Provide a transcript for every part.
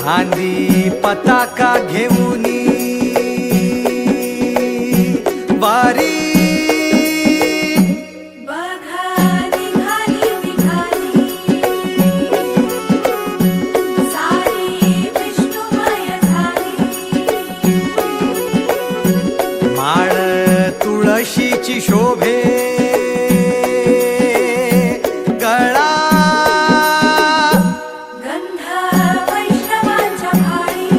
खांदी पताका घेऊनी वारी तुळशीची शोभे गळा गंध वैष्णवांच्या भाळी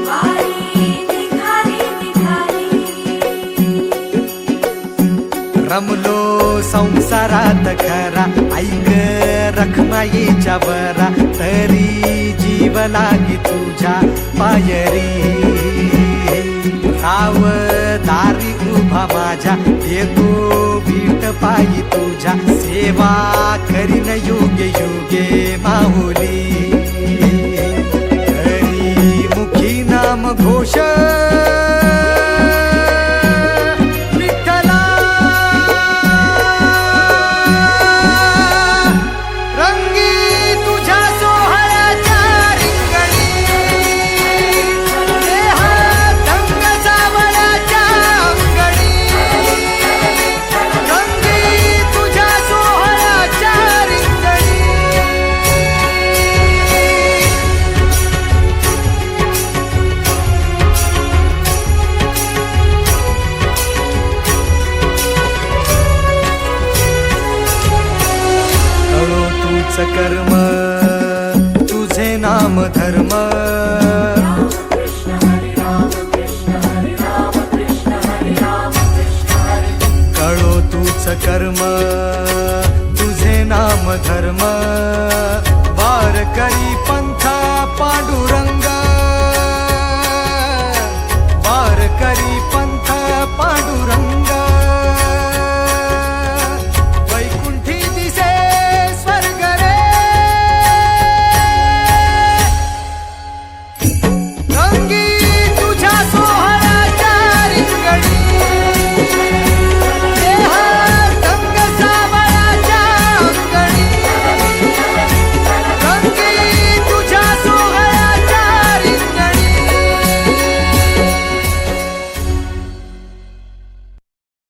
वारी निघाली रमलो संसारात खरा ऐक रखमाईच्या बरा तरी जीव लागी तुझ्या पायरी राव दारी उभा माझ्या येतो बीट पायी तुझ्या सेवा करीन योग्य योगे माहुली हरी मुखी नाम घोष कर्म तुझे नाम धर्म कळो तूच कर्म तुझे नाम धर्म वारकरी पंथा पांडुरंग